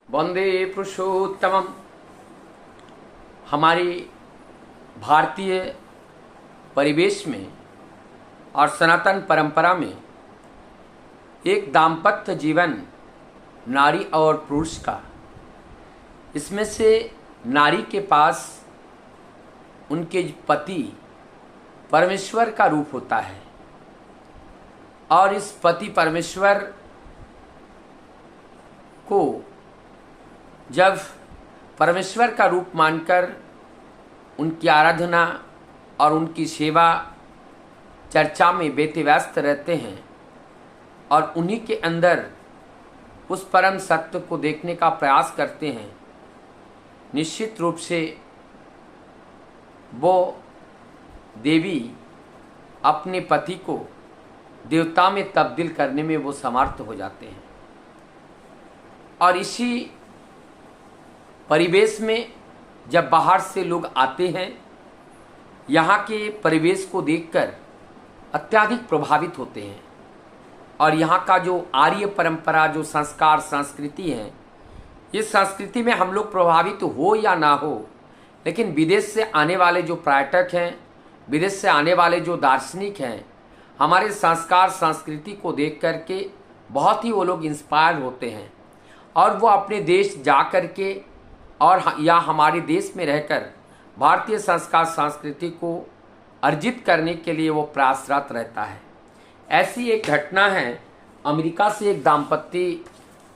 वंदे पुरुषोत्तमम। हमारी भारतीय परिवेश में और सनातन परंपरा में एक दाम्पत्य जीवन नारी और पुरुष का, इसमें से नारी के पास उनके पति परमेश्वर का रूप होता है और इस पति परमेश्वर को जब परमेश्वर का रूप मानकर उनकी आराधना और उनकी सेवा चर्चा में व्यस्त रहते हैं और उन्हीं के अंदर उस परम सत्य को देखने का प्रयास करते हैं, निश्चित रूप से वो देवी अपने पति को देवता में तब्दील करने में वो समर्थ हो जाते हैं। और इसी परिवेश में जब बाहर से लोग आते हैं, यहाँ के परिवेश को देखकर अत्यधिक प्रभावित होते हैं और यहाँ का जो आर्य परंपरा, जो संस्कार संस्कृति है, इस संस्कृति में हम लोग प्रभावित हो या ना हो, लेकिन विदेश से आने वाले जो पर्यटक हैं, विदेश से आने वाले जो दार्शनिक हैं, हमारे संस्कार संस्कृति को देख कर के बहुत ही वो लोग इंस्पायर होते हैं और वो अपने देश जा कर के और या हमारे देश में रहकर भारतीय संस्कार संस्कृति को अर्जित करने के लिए वो प्रयासरत रहता है। ऐसी एक घटना है, अमेरिका से एक दाम्पत्य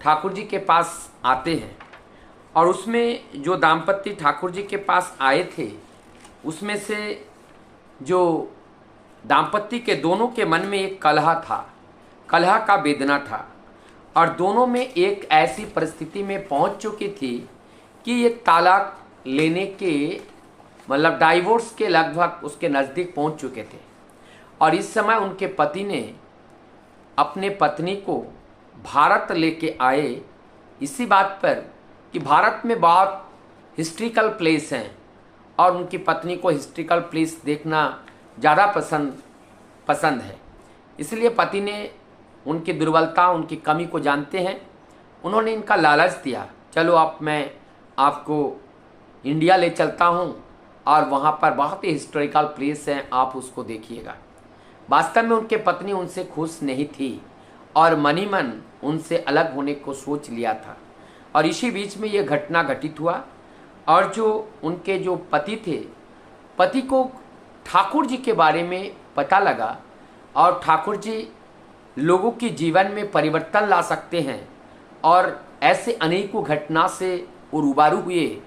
ठाकुर जी के पास आते हैं और उसमें जो दाम्पत्य ठाकुर जी के पास आए थे, उसमें से जो दाम्पत्य के दोनों के मन में एक कलह था, कलह का वेदना था और दोनों में एक ऐसी परिस्थिति में पहुंच चुकी थी कि ये तलाक लेने के मतलब डाइवोर्स के लगभग उसके नज़दीक पहुंच चुके थे। और इस समय उनके पति ने अपने पत्नी को भारत लेके आए इसी बात पर कि भारत में बहुत हिस्ट्रिकल प्लेस हैं और उनकी पत्नी को हिस्ट्रिकल प्लेस देखना ज़्यादा पसंद है। इसलिए पति ने उनकी दुर्बलता, उनकी कमी को जानते हैं, उन्होंने इनका लालच दिया, चलो अब मैं आपको इंडिया ले चलता हूं और वहां पर बहुत ही हिस्टोरिकल प्लेस है, आप उसको देखिएगा। वास्तव में उनके पत्नी उनसे खुश नहीं थी और मनी मन उनसे अलग होने को सोच लिया था। और इसी बीच में ये घटना घटित हुआ और जो उनके जो पति थे, पति को ठाकुर जी के बारे में पता लगा और ठाकुर जी लोगों के जीवन में परिवर्तन ला सकते हैं और ऐसे अनेकों घटना से वो रूबरू हुए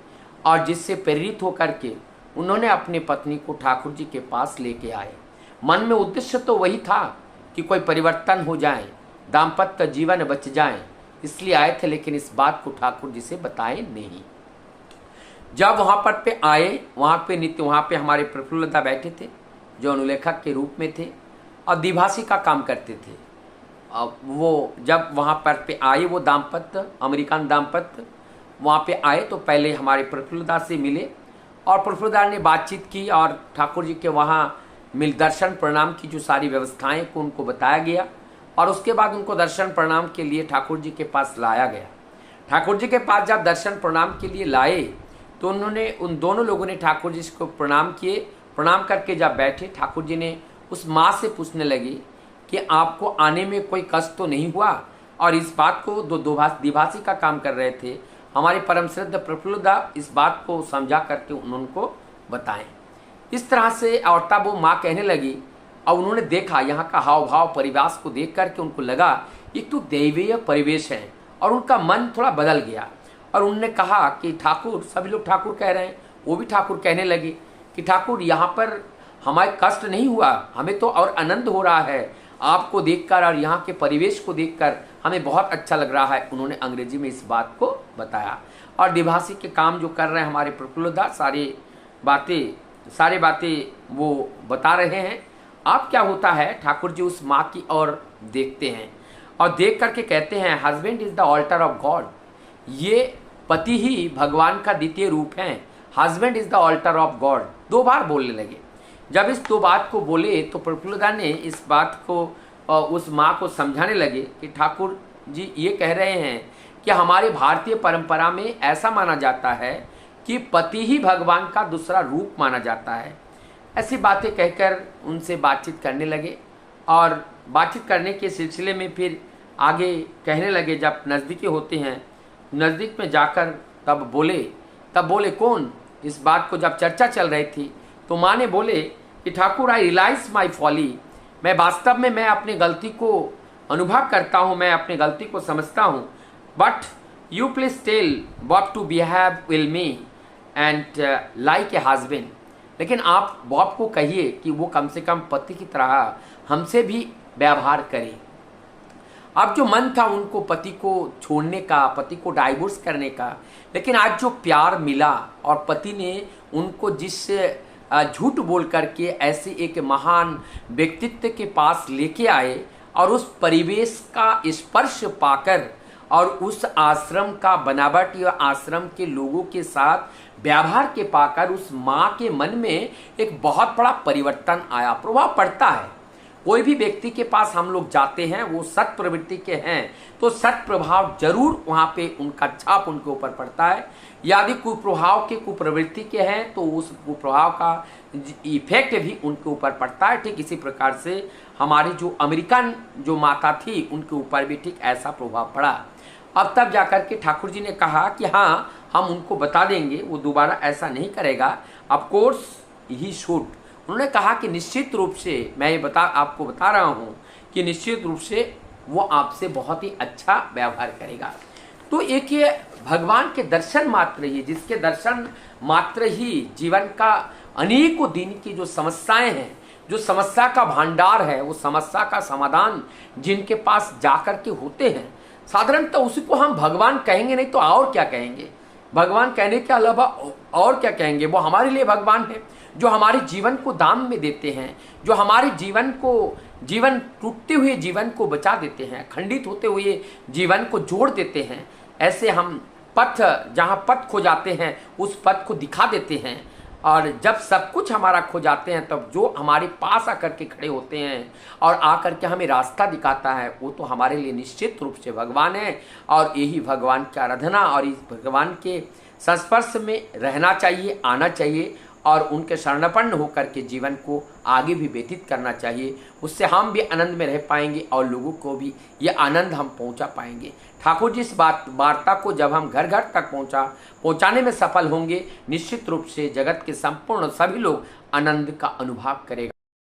और जिससे प्रेरित होकर के उन्होंने अपने पत्नी को ठाकुर जी के पास लेके आए। मन में उद्देश्य तो वही था कि कोई परिवर्तन हो जाए, दाम्पत्य जीवन बच जाए, इसलिए आए थे, लेकिन इस बात को ठाकुर जी से बताए नहीं। जब वहाँ पर पे आए, वहाँ पे नित्य वहाँ पे हमारे प्रफुल्लता बैठे थे जो अनुलेखक के रूप में थे और द्विभाषी का काम करते थे। वो जब वहाँ पर पे आए, वो दाम्पत्य अमेरिकन दाम्पत्य वहाँ पे आए तो पहले हमारे प्रफुल्लता से मिले और प्रफुल्लता ने बातचीत की और ठाकुर जी के वहाँ मिल दर्शन प्रणाम की जो सारी व्यवस्थाएं को उनको बताया गया और उसके बाद उनको दर्शन प्रणाम के लिए ठाकुर जी के पास लाया गया। ठाकुर जी के पास जब दर्शन प्रणाम के लिए लाए तो उन दोनों लोगों ने ठाकुर जी को प्रणाम किए। प्रणाम करके जब बैठे, ठाकुर जी ने उस माँ से पूछने लगे कि आपको आने में कोई कष्ट तो नहीं हुआ। और इस बात को द्विभाषी का काम कर रहे थे, हमारे परम श्रद्ध प्रफुल्लता इस बात को समझा करके उनको बताएं। इस तरह से और तब वो माँ कहने लगी और उन्होंने देखा यहाँ का हाव भाव परिवेश को देख करके उनको लगा ये तो दैवीय परिवेश है और उनका मन थोड़ा बदल गया और उन्होंने कहा कि ठाकुर, सभी लोग ठाकुर कह रहे हैं, वो भी ठाकुर कहने लगे कि ठाकुर यहाँ पर हमारे कष्ट नहीं हुआ, हमें तो और आनंद हो रहा है आपको देखकर और यहाँ के परिवेश को देखकर हमें बहुत अच्छा लग रहा है। उन्होंने अंग्रेजी में इस बात को बताया और द्विभाषी के काम जो कर रहे हैं हमारे प्रफुल्लता सारी बातें वो बता रहे हैं। अब क्या होता है, ठाकुर जी उस माँ की ओर देखते हैं और देख करके कहते हैं husband is the alter of God. ये पति ही भगवान का द्वितीय रूप है, husband is the alter of God. 2 बार बोलने लगे। जब इस 2 बात को बोले तो प्रफुल्लता ने इस बात को उस माँ को समझाने लगे कि ठाकुर जी ये कह रहे हैं कि हमारे भारतीय परंपरा में ऐसा माना जाता है कि पति ही भगवान का दूसरा रूप माना जाता है। ऐसी बातें कहकर उनसे बातचीत करने लगे और बातचीत करने के सिलसिले में फिर आगे कहने लगे। जब नज़दीकी होते हैं, नज़दीक में जाकर तब बोले कौन? इस बात को जब चर्चा चल रही थी तो माँ ने बोले कि ठाकुर, आई रियलाइज माई फॉली, मैं वास्तव में मैं अपनी गलती को अनुभव करता हूँ, मैं अपनी गलती को समझता हूँ। But you please tell Bob to behave with me and like a husband. लेकिन आप बॉब को कहिए कि वो कम से कम पति की तरह हमसे भी व्यवहार करे। अब जो मन था उनको पति को छोड़ने का, पति को डाइवोर्स करने का, लेकिन आज जो प्यार मिला और पति ने उनको जिस झूठ बोल करके ऐसे एक महान व्यक्तित्व के पास लेके आए और उस परिवेश का स्पर्श पाकर और उस आश्रम का बनावट या आश्रम के लोगों के साथ व्यवहार के पाकर उस माँ के मन में एक बहुत बड़ा परिवर्तन आया, प्रभाव पड़ता है। कोई भी व्यक्ति के पास हम लोग जाते हैं, वो सत प्रवृत्ति के हैं तो सत प्रभाव जरूर वहाँ पे उनका छाप उनके ऊपर पड़ता है। यदि कुप्रभाव के कुप्रवृत्ति के हैं तो उस कुप्रभाव का इफेक्ट भी उनके ऊपर पड़ता है। ठीक इसी प्रकार से हमारी जो अमेरिकन जो माता थी उनके ऊपर भी ठीक ऐसा प्रभाव पड़ा। अब तब जाकर के ठाकुर जी ने कहा कि हाँ, हम उनको बता देंगे, वो दोबारा ऐसा नहीं करेगा। Of course he should. उन्होंने कहा कि निश्चित रूप से मैं ये आपको बता रहा हूँ कि निश्चित रूप से वो आपसे बहुत ही अच्छा व्यवहार करेगा। तो एक ये भगवान के दर्शन मात्र ही, जिसके दर्शन मात्र ही जीवन का अनेकों दिन की जो समस्याएं हैं, जो समस्या का भंडार है, वो समस्या का समाधान जिनके पास जाकर के होते हैं, साधारणतः उसी को हम भगवान कहेंगे, नहीं तो और क्या कहेंगे। भगवान कहने के अलावा और क्या कहेंगे। वो हमारे लिए भगवान है जो हमारे जीवन को दाम में देते हैं, जो हमारे जीवन टूटते हुए जीवन को बचा देते हैं, खंडित होते हुए जीवन को जोड़ देते हैं। ऐसे हम जहाँ पथ खो जाते हैं उस पथ को दिखा देते हैं। और जब सब कुछ हमारा खो जाते हैं तब जो हमारे पास आकर के खड़े होते हैं और आकर के हमें रास्ता दिखाता है, वो तो हमारे लिए निश्चित रूप से भगवान है। और यही भगवान की आराधना और इस भगवान के संस्पर्श में रहना चाहिए, आना चाहिए और उनके शरणपन्न होकर के जीवन को आगे भी व्यतीत करना चाहिए। उससे हम भी आनंद में रह पाएंगे और लोगों को भी ये आनंद हम पहुंचा पाएंगे। ठाकुर जी इस वार्ता को जब हम घर घर तक पहुंचाने में सफल होंगे, निश्चित रूप से जगत के संपूर्ण सभी लोग आनंद का अनुभव करेगा।